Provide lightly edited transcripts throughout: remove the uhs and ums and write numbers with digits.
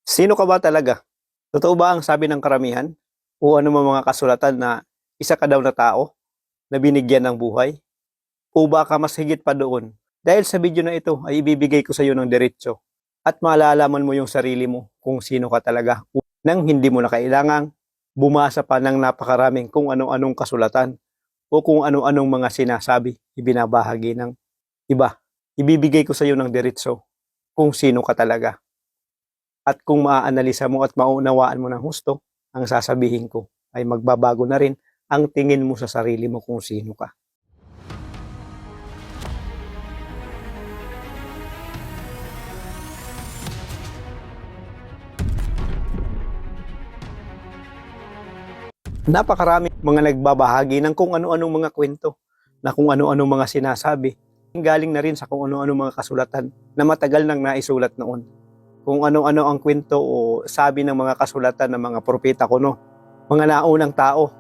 Sino ka ba talaga? Totoo ba ang sabi ng karamihan? O ano mga kasulatan na isa ka daw na tao na binigyan ng buhay? O baka mas higit pa doon? Dahil sa video na ito ay ibibigay ko sa iyo ng diretso at malalaman mo yung sarili mo kung sino ka talaga nang hindi mo na kailangang bumasa pa ng napakaraming kung ano-anong kasulatan o kung ano-anong mga sinasabi ibinabahagi ng iba. Ibibigay ko sa iyo ng diretso kung sino ka talaga. At kung maaanalisa mo at maunawaan mo ng husto, ang sasabihin ko ay magbabago na rin ang tingin mo sa sarili mo kung sino ka. Napakarami mga nagbabahagi ng kung ano-anong mga kwento, na kung ano-anong mga sinasabi, galing na rin sa kung ano-anong mga kasulatan na matagal nang naisulat noon. Kung ano-ano ang kwento o sabi ng mga kasulatan ng mga propeta kuno, mga naunang tao.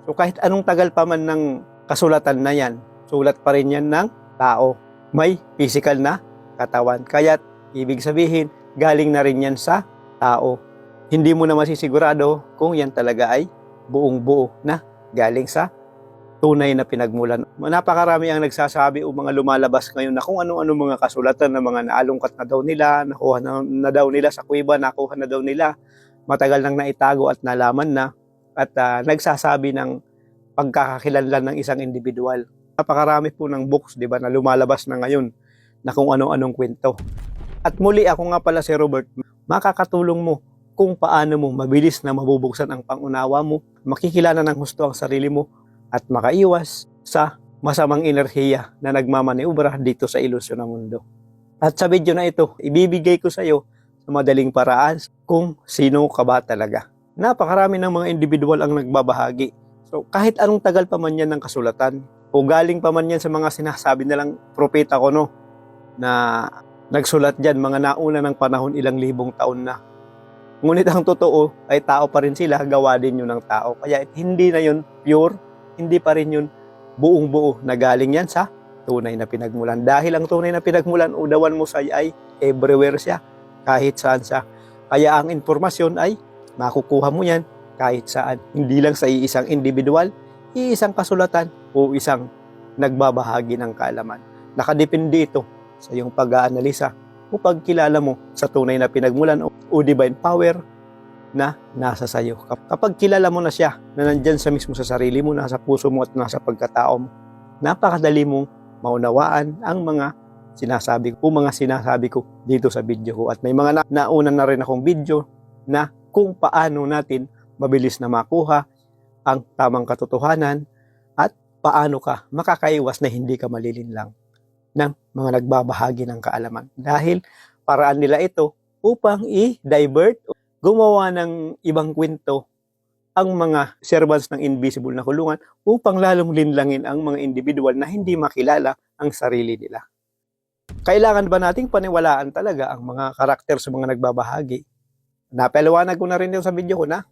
So kahit anong tagal pa man ng kasulatan na yan, sulat pa rin yan ng tao. May physical na katawan. Kaya't ibig sabihin, galing na rin yan sa tao. Hindi mo na masisigurado kung yan talaga ay buong buo na galing sa tunay na pinagmulan. Napakarami ang nagsasabi o mga lumalabas ngayon na kung ano-ano mga kasulatan na mga naalungkat na daw nila, nakuha na daw nila sa kuweba, nakuha na daw nila, matagal nang naitago at nalaman na, at nagsasabi ng pagkakakilanlan ng isang individual. Napakarami po ng books, di ba, na lumalabas na ngayon na kung ano-anong kwento. At muli ako nga pala si Robert, makakatulong mo kung paano mo mabilis na mabubuksan ang pangunawa mo, makikilala ng husto ang sarili mo, at makaiwas sa masamang enerhiya na nagmamaniubra dito sa ilusyon ng mundo. At sa video na ito, ibibigay ko sa iyo sa madaling paraan kung sino ka ba talaga. Napakarami ng mga individual ang nagbabahagi. So kahit anong tagal pa man yan ng kasulatan, o galing pa man yan sa mga sinasabi nilang propeta ko no, na nagsulat dyan, mga nauna ng panahon, ilang libong taon na. Ngunit ang totoo ay tao pa rin sila, gawa din yun ng tao. Kaya hindi na yun pure, hindi pa rin yun buong buo na galing yan sa tunay na pinagmulan. Dahil ang tunay na pinagmulan, udawan mo sa ay everywhere siya, kahit saan siya. Kaya ang informasyon ay makukuha mo yan kahit saan. Hindi lang sa iisang individual, iisang kasulatan o isang nagbabahagi ng kaalaman. Nakadepende ito sa iyong pag-aanalisa o pagkilala mo sa tunay na pinagmulan o divine power na nasa sayo. Kapag kilala mo na siya, na nandyan sa mismo sa sarili mo, nasa puso mo at nasa pagkatao mo, napakadali mong maunawaan ang mga sinasabi ko dito sa video ko. At may mga nauna na rin akong video na kung paano natin mabilis na makuha ang tamang katotohanan at paano ka makakaiwas na hindi ka malilinlang ng mga nagbabahagi ng kaalaman. Dahil paraan nila ito upang i-divert, gumawa ng ibang kwento ang mga servants ng invisible na kulungan upang lalong linlangin ang mga individual na hindi makilala ang sarili nila. Kailangan ba nating paniwalaan talaga ang mga karakter sa mga nagbabahagi? Napaliwanag ko na rin yung sa video ko na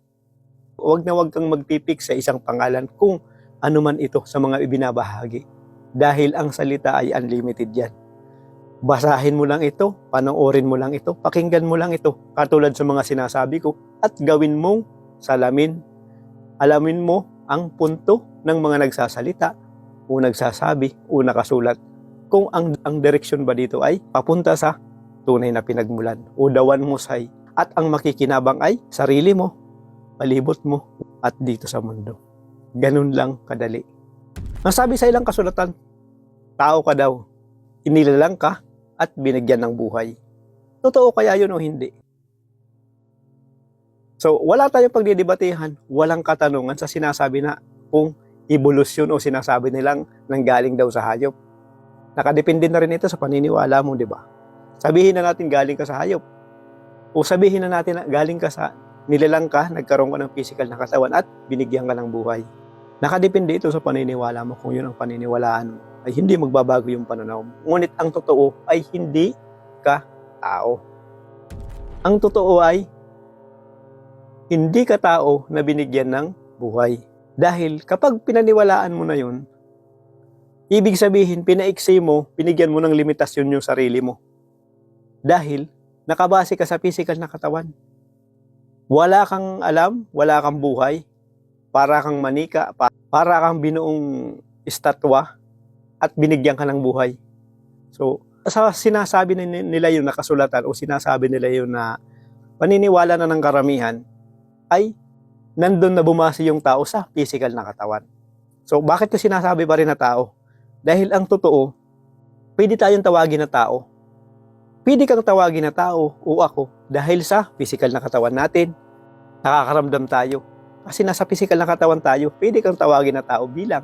huwag kang magpipik sa isang pangalan kung ano man ito sa mga ibinabahagi. Dahil ang salita ay unlimited yan. Basahin mo lang ito, panoorin mo lang ito, pakinggan mo lang ito, katulad sa mga sinasabi ko, at gawin mong salamin. Alamin mo ang punto ng mga nagsasalita o nagsasabi o nakasulat. Kung ang direksyon ba dito ay papunta sa tunay na pinagmulan. Udawan mo say, at ang makikinabang ay sarili mo, palibot mo, at dito sa mundo. Ganun lang kadali. Nasabi sa ilang kasulatan, tao ka daw, inilalang ka, at binigyan ng buhay. Totoo kaya yun o hindi? So, wala tayong pagdidebatehan, walang katanungan sa sinasabi na kung evolusyon o sinasabi nilang nanggaling daw sa hayop. Nakadepende na rin ito sa paniniwala mo, di ba? Sabihin na natin galing ka sa hayop. O sabihin na natin na galing ka sa nilalang ka, nagkaroon ka ng physical na katawan at binigyan ka ng buhay. Nakadepende ito sa paniniwala mo. Kung yun ang paniniwalaan mo, ay hindi magbabago yung pananaw mo. Ngunit ang totoo ay hindi ka tao. Ang totoo ay hindi ka tao na binigyan ng buhay. Dahil kapag pinaniwalaan mo na yun, ibig sabihin, pinaiksi mo, binigyan mo ng limitasyon yung sarili mo. Dahil Nakabase ka sa physical na katawan. Wala kang alam, wala kang buhay, para kang manika, para kang binuong estatwa at binigyan ka ng buhay. So, sa sinasabi nila yun na kasulatan o sinasabi nila yun na paniniwala na ng karamihan ay nandun na bumase yung tao sa physical na katawan. So, bakit ko sinasabi pa rin na tao? Dahil ang totoo, pwede tayong tawagin na tao. Pwede kang tawagin na tao o ako dahil sa physical na katawan natin, nakakaramdam tayo. Kasi nasa physical na katawan tayo, pwede kang tawagin na tao bilang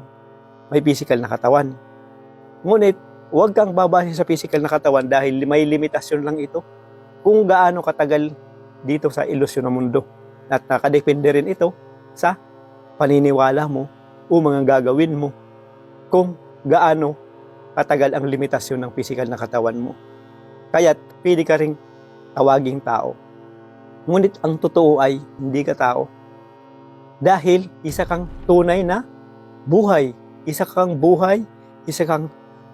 may physical na katawan. Ngunit, huwag kang babase sa physical na katawan dahil may limitasyon lang ito kung gaano katagal dito sa ilusyon ng mundo. At nakadepende rin ito sa paniniwala mo o mga gagawin mo kung gaano katagal ang limitasyon ng physical na katawan mo. Kaya't pwede ka ring tawaging tao. Ngunit ang totoo ay hindi ka tao. Dahil isa kang tunay na buhay. Isa kang buhay, isa kang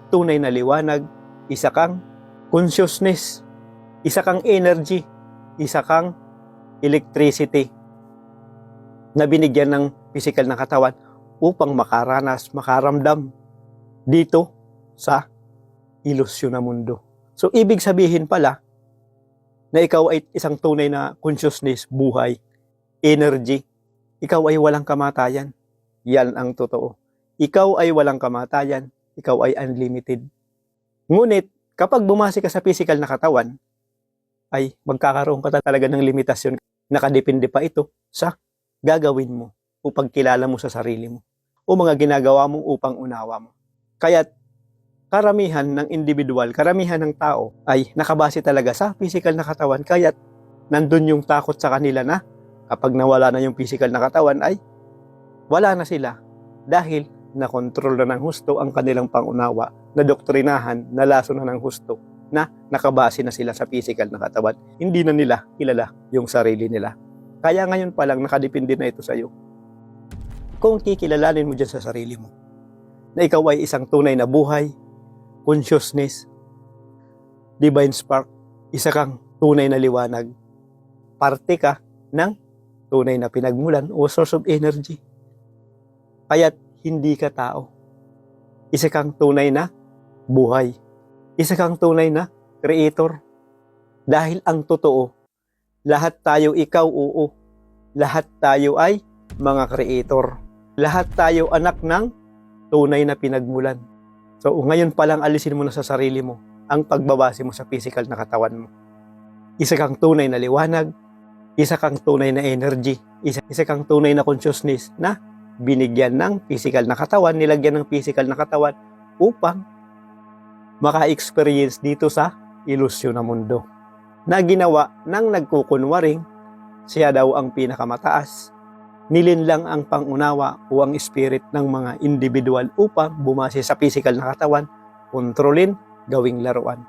tunay na liwanag, isa kang consciousness, isa kang energy, isa kang electricity na binigyan ng physical na katawan upang makaranas, makaramdam dito sa ilusyon na mundo. So, ibig sabihin pala na ikaw ay isang tunay na consciousness, buhay, energy. Ikaw ay walang kamatayan. Yan ang totoo. Ikaw ay walang kamatayan. Ikaw ay unlimited. Ngunit, kapag bumase ka sa physical na katawan, ay magkakaroon ka talaga ng limitasyon. Nakadepende pa ito sa gagawin mo o pagkilala mo sa sarili mo o mga ginagawa mo upang unawa mo. Kaya't karamihan ng individual, karamihan ng tao ay nakabase talaga sa physical na katawan. Kaya't nandun yung takot sa kanila na kapag nawala na yung physical na katawan ay wala na sila dahil nakontrol na ng husto ang kanilang pangunawa, na doktrinahan, nalaso na ng husto, na nakabase na sila sa physical na katawan. Hindi na nila kilala yung sarili nila. Kaya ngayon pa lang nakadepende na ito sa iyo. Kung kikilalanin mo dyan sa sarili mo, na ikaw ay isang tunay na buhay, consciousness, divine spark, isa kang tunay na liwanag, parte ka ng tunay na pinagmulan o source of energy. Kaya't hindi ka tao. Isa kang tunay na buhay. Isa kang tunay na creator. Dahil ang totoo, lahat tayo ikaw oo. Lahat tayo ay mga creator. Lahat tayo anak ng tunay na pinagmulan. So ngayon pa lang alisin mo na sa sarili mo ang pagbabase mo sa physical na katawan mo. Isa kang tunay na liwanag, isa kang tunay na energy, isa kang tunay na consciousness na binigyan ng physical na katawan, nilagyan ng physical na katawan upang maka-experience dito sa ilusyon na mundo. Na ginawa ng nagkukunwaring siya daw ang pinakamataas. Nilinlang ang pangunawa o ang spirit ng mga individual upang bumase sa physical na katawan, kontrolin, gawing laruan.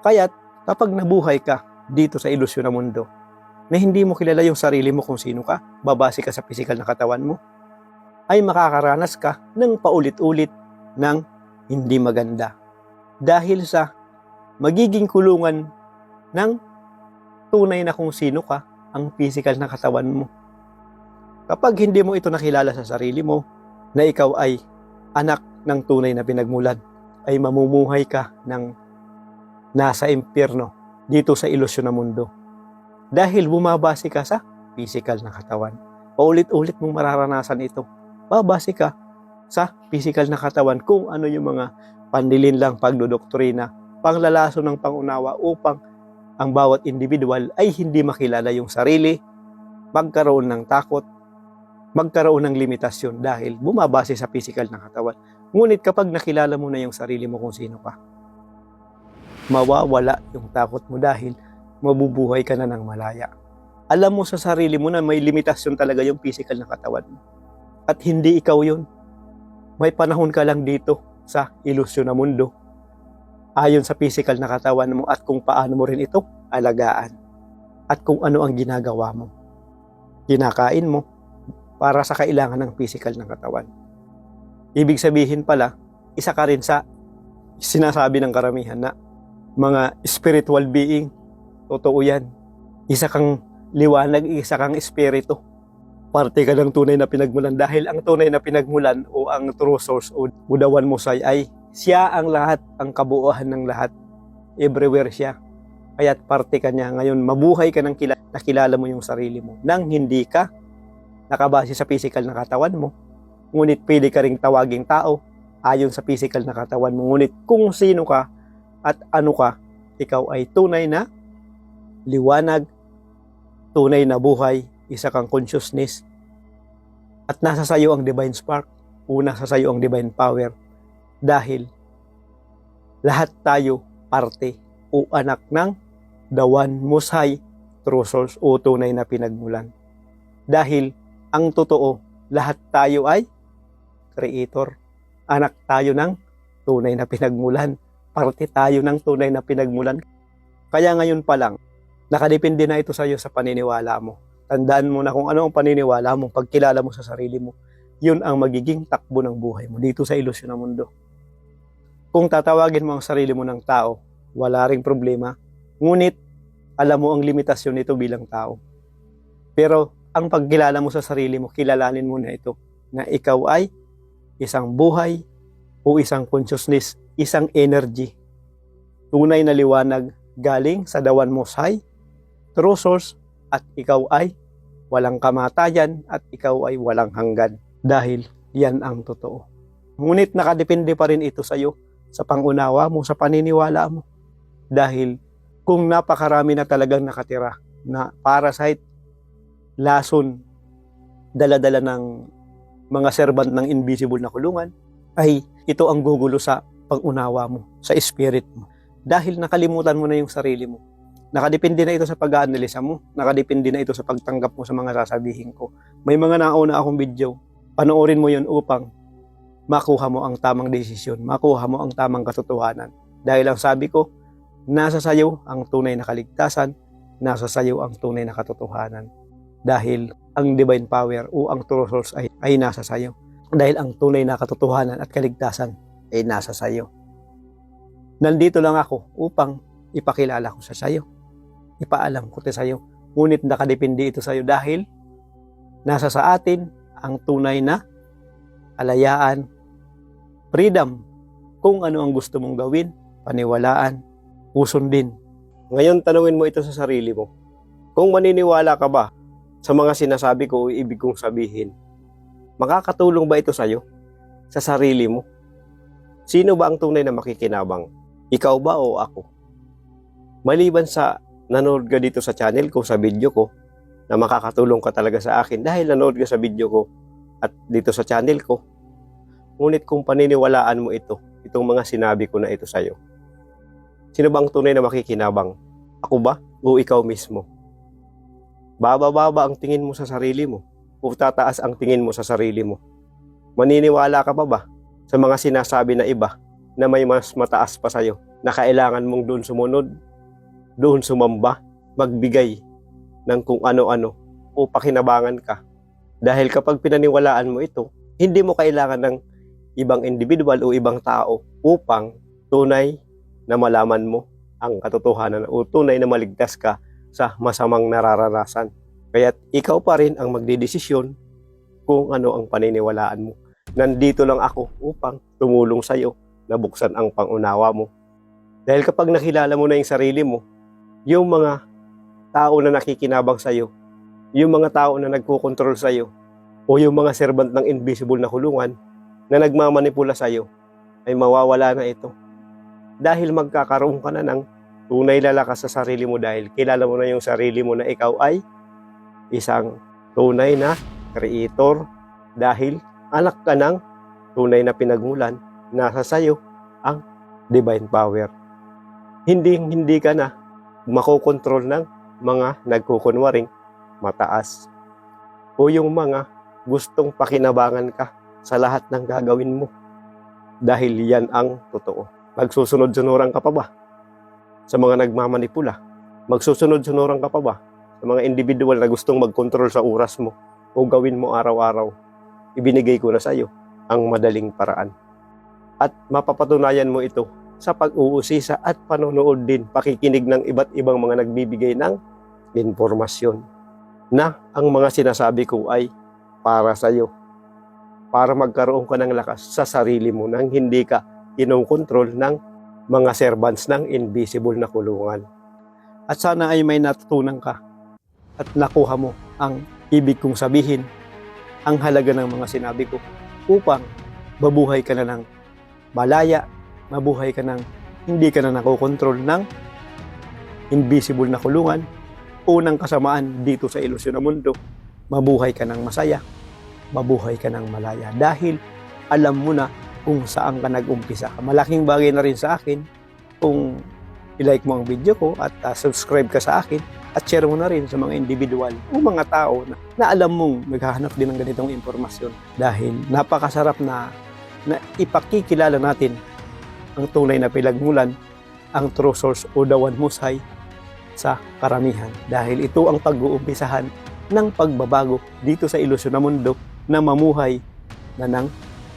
Kaya't kapag nabuhay ka dito sa ilusyon na mundo, na hindi mo kilala yung sarili mo kung sino ka, babase ka sa physical na katawan mo, ay makakaranas ka ng paulit-ulit ng hindi maganda. Dahil sa magiging kulungan ng tunay na kung sino ka, ang physical na katawan mo. Kapag hindi mo ito nakilala sa sarili mo, na ikaw ay anak ng tunay na pinagmulan, ay mamumuhay ka ng nasa impyerno dito sa ilusyon na mundo. Dahil bumabase ka sa physical na katawan. Paulit-ulit mong mararanasan ito. Babase ka sa physical na katawan kung ano yung mga panlilinlang pagdodoktrina, panglalaso ng pangunawa upang ang bawat individual ay hindi makilala yung sarili, magkaroon ng takot, magkaroon ng limitasyon dahil bumabase sa physical na katawan. Ngunit kapag nakilala mo na yung sarili mo kung sino ka, mawawala yung takot mo dahil mabubuhay ka na ng malaya. Alam mo sa sarili mo na may limitasyon talaga yung physical na katawan mo. At hindi ikaw yun. May panahon ka lang dito sa ilusyon na mundo ayon sa physical na katawan mo at kung paano mo rin ito alagaan at kung ano ang ginagawa mo. Kinakain mo para sa kailangan ng physical na katawan. Ibig sabihin pala, isa ka rin sa sinasabi ng karamihan na mga spiritual being Totoo yan. Isa kang liwanag, isa kang espiritu. Parte ka ng tunay na pinagmulan dahil ang tunay na pinagmulan o ang true source o Budawan Musay ay siya ang lahat, ang kabuuan ng lahat. Everywhere siya. Kaya't parte ka niya. Ngayon, mabuhay ka ng nakilala mo yung sarili mo. Nang hindi ka nakabase sa physical na katawan mo. Ngunit pwede ka ring tawaging tao ayon sa physical na katawan mo. Ngunit kung sino ka at ano ka, ikaw ay tunay na liwanag, tunay na buhay, isa kang consciousness, at nasa sayo ang divine spark o nasa sayo ang divine power dahil lahat tayo parte o anak ng the one most high true source o tunay na pinagmulan. Dahil ang totoo, lahat tayo ay creator. Anak tayo ng tunay na pinagmulan. Parte tayo ng tunay na pinagmulan. Kaya ngayon pa lang, nakadepende na ito sa iyo sa paniniwala mo. Tandaan mo na kung ano ang paniniwala mo, pagkilala mo sa sarili mo, yun ang magiging takbo ng buhay mo dito sa ilusyon ng mundo. Kung tatawagin mo ang sarili mo ng tao, wala ring problema. Ngunit, alam mo ang limitasyon nito bilang tao. Pero, ang pagkilala mo sa sarili mo, kilalanin mo na ito, na ikaw ay isang buhay o isang consciousness, isang energy. Tunay na liwanag galing sa the one most high, true source, at ikaw ay walang kamatayan at ikaw ay walang hanggan. Dahil yan ang totoo. Ngunit nakadepende pa rin ito sa iyo, sa pangunawa mo, sa paniniwala mo. Dahil kung napakarami na talagang nakatira na parasite, lason, dala-dala ng mga servant ng invisible na kulungan, ay ito ang gugulo sa pangunawa mo, sa spirit mo. Dahil nakalimutan mo na yung sarili mo. Nakadepende na ito sa pag-aanalisa mo. Nakadepende na ito sa pagtanggap mo sa mga sasabihin ko. May mga nauna akong video. Panoorin mo yun upang makuha mo ang tamang desisyon. Makuha mo ang tamang katotohanan. Dahil ang sabi ko, nasa sayo ang tunay na kaligtasan. Nasa sayo ang tunay na katotohanan. Dahil ang divine power o ang true source ay nasa sayo. Dahil ang tunay na katotohanan at kaligtasan ay nasa sayo. Nandito lang ako upang ipakilala ko sa sayo. Ipaalam ko ito sa iyo. Ngunit nakadepende ito sa iyo dahil nasa sa atin ang tunay na kalayaan, freedom, kung ano ang gusto mong gawin, paniwalaan, usundin. Ngayon, tanungin mo ito sa sarili mo. Kung maniniwala ka ba sa mga sinasabi ko o ibig kong sabihin, makakatulong ba ito sa iyo? Sa sarili mo? Sino ba ang tunay na makikinabang? Ikaw ba o ako? Maliban sa nanood ka dito sa channel ko, sa video ko, na makakatulong ka talaga sa akin dahil nanood ka sa video ko at dito sa channel ko. Ngunit kung paniniwalaan mo ito, itong mga sinabi ko na ito sa iyo, sino bang tunay na makikinabang? Ako ba o ikaw mismo? Baba-baba ang tingin mo sa sarili mo o tataas ang tingin mo sa sarili mo? Maniniwala ka pa ba sa mga sinasabi na iba na may mas mataas pa sa iyo na kailangan mong doon sumunod? Doon sumamba, magbigay ng kung ano-ano o pakinabangan ka. Dahil kapag pinaniwalaan mo ito, hindi mo kailangan ng ibang individual o ibang tao upang tunay na malaman mo ang katotohanan o tunay na maligtas ka sa masamang nararanasan. Kaya't ikaw pa rin ang magdedesisyon kung ano ang paniniwalaan mo. Nandito lang ako upang tumulong sa iyo na buksan ang pangunawa mo. Dahil kapag nakilala mo na yung sarili mo, yung mga tao na nakikinabang sa iyo, yung mga tao na nagkokontrol sa iyo, o yung mga servant ng invisible na kulungan na nagmamanipula sa iyo, ay mawawala na ito. Dahil magkakaroon ka na ng tunay lalakas sa sarili mo dahil kilala mo na yung sarili mo na ikaw ay isang tunay na creator dahil anak ka ng tunay na pinagmulan, nasa sayo ang divine power. Hindi ka na makokontrol ng mga nagkukunwaring mataas o yung mga gustong pakinabangan ka sa lahat ng gagawin mo dahil yan ang totoo. Magsusunod-sunuran ka pa ba sa mga nagmamanipula? Magsusunod-sunuran ka pa ba sa mga individual na gustong magkontrol sa oras mo o gawin mo araw-araw? Ibinigay ko na sa iyo ang madaling paraan at mapapatunayan mo ito sa pag-uusisa at panonood din, pakikinig ng iba't ibang mga nagbibigay ng informasyon na ang mga sinasabi ko ay para sa iyo, para magkaroon ka ng lakas sa sarili mo nang hindi ka kinokontrol ng mga servants ng invisible na kulungan. At sana ay may natutunan ka at nakuha mo ang ibig kong sabihin, ang halaga ng mga sinabi ko upang mabuhay ka na ng malaya, mabuhay ka ng hindi ka na nakokontrol ng invisible na kulungan, unang kasamaan dito sa ilusyon ng mundo, mabuhay ka ng masaya, mabuhay ka ng malaya dahil alam mo na kung saan ka nag-umpisa. Malaking bagay na rin sa akin kung i-like mo ang video ko at subscribe ka sa akin at share mo na rin sa mga individual o mga tao na alam mong naghahanap din ng ganitong impormasyon dahil napakasarap na ipakikilala natin ang tunay na pinagmulan, ang true source o the one most high sa karamihan dahil ito ang pag-uumpisahan ng pagbabago dito sa ilusyon na mundo na mamuhay na ng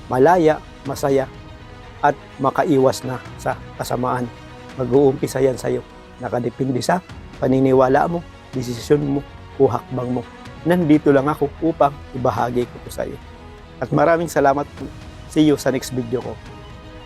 malaya, masaya at makaiwas na sa kasamaan. Mag-uumpisa yan sa iyo. Nakadepende sa paniniwala mo, desisyon mo o hakbang mo. Nandito lang ako upang ibahagi ko ito sa iyo. At maraming salamat po. See you sa next video ko.